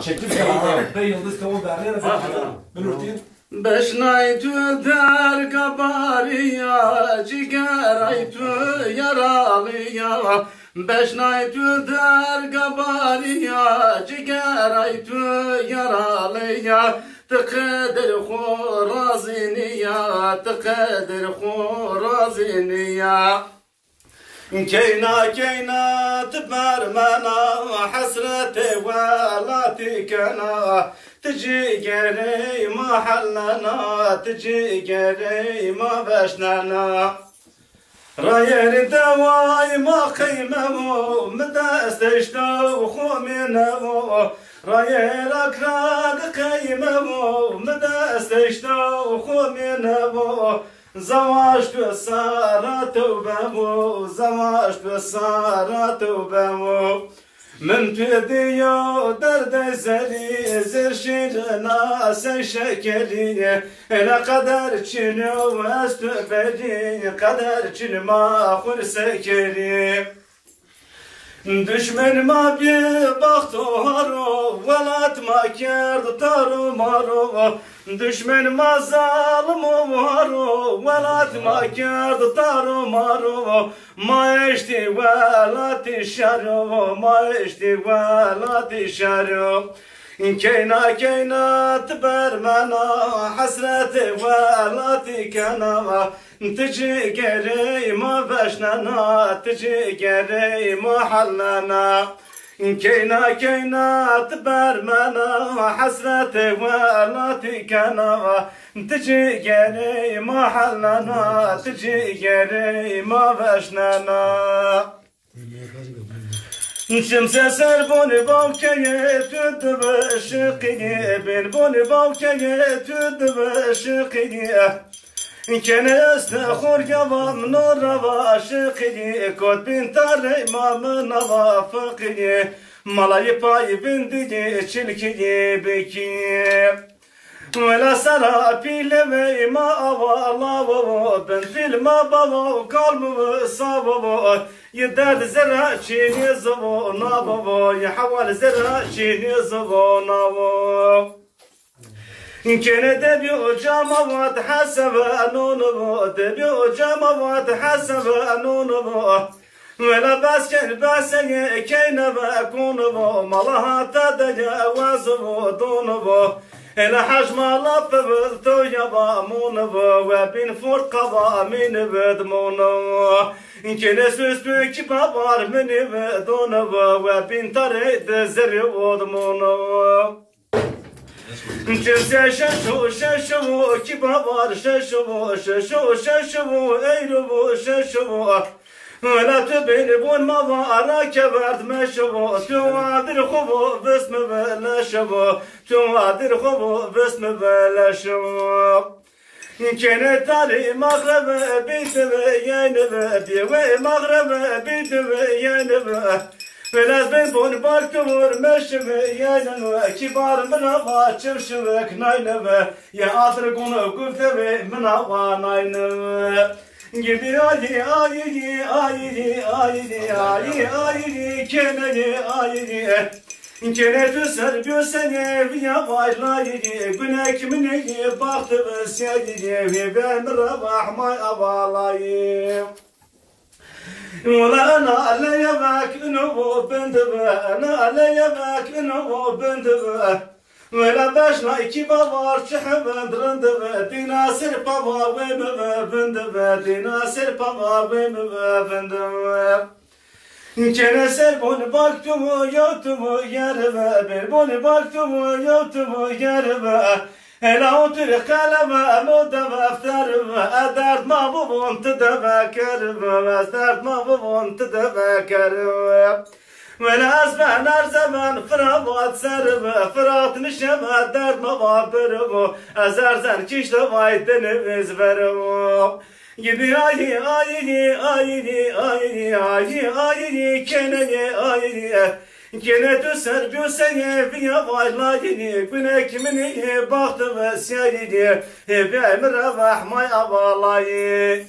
Çektim ya. Ben yıldız tavuğu verdiler. Ben örteyim. Beşnaytü der kabariya, cigeraytü yaralıya. Beşnaytü der kabariya, cigeraytü yaralıya. Tıkıdır huraziniya, tıkıdır huraziniya. Keyna keyna tbermena, hasreti velatikena. تجي قري ما حلنا تجي قري ما بشننا راير دواي ما قيمه مدى استشتو خومنه راير اكراد قيمه مدى استشتو خومنه زواج بسارة وبمو زواج بسارة وبمو من تديو درد زري زرشيرنا سشكري انا قدر تشنو استقبلي قدر تشن ما خور سكري دشمن ما بيبختارو ولات ما كرد تارو مارو دشمن ما ظالم وارو ولات ما كرد تارو مارو ما اشتي ولات شارو ما اشتي ولات شارو كينا كينا تبرمنا حسرة ولاتي كنا تجي قري ما بشننا تجي قري ما حلنا كينا كينا تبرمنا حسرة ولاتي كنا تجي قري ما حلنا تجي قري ما بشننا شمس سربون باوكي تدب شقي بين بون باوكي تدب شقي كان استخور جوا من الروا شقي كود بين تاري ما من وافقي ملاي باي بندي تشلكي بكي ولا سرا بيلمي ما أوالا بنزل ما بابا قلب صابا يداد زرع شيني زبو نابا يحول زرع شيني زبو نابا كان دبيو جامعات حسب أنونبو دبيو جامعات حسب أنونبو ولا بس كان بس كينا بكونبو مالها تدجا وازبو دونبو إلى حجم الله ببثو يبا مونبو وبين فرق قضاء من بدمونو إن كان سوس بك بابار من بدونبو وبين طريد زري ودمونو جنسي ششو ششو كبابار ششو ششو ششو ايربو ششو ولا تبين بون مضارا كبرت مشبو توادر خبو باسم بلا شبو توادر خبو باسم بلا شبو كان تاري مغرب بيت ينب بيوي مغرب بيت ينب فلازم بون بالكور مشب ينب كبار من ابا شبشبك ناينب يا اطرقون قلت من ابا ناينب Gibi ayı ayı ayı ayı ayı ayı keneye ayı kene tüser gösene viya varlayı günek mineye baktı seydi ve ben rabahmay avalayı ولا أنا لا يباك إنه بندبه أنا لا يباك إنه بندبه ولا باشنا إكي بابار شحبند رندبه دينا سر بابا ويمبه بندبه دينا سر بابا ويمبه بندبه كان سر بون باكتمو يوتمو يربه بون باكتمو يوتمو يربه هلا وتر قلبه مدبه افتربه أدرد ما ببون تدبكربه أدرد ما ببون تدبكربه ولا أسبح نار زمان فرابات سربه فرات نشمه درد مغابربه أزار زن كيش دواي دنبز بربه Gibi ayı ayı ayı ayı ayı ayı keneye ayı kene tüser gösene viya varlayı güne kimini baktı ve seydi hep emre vahmay avalayı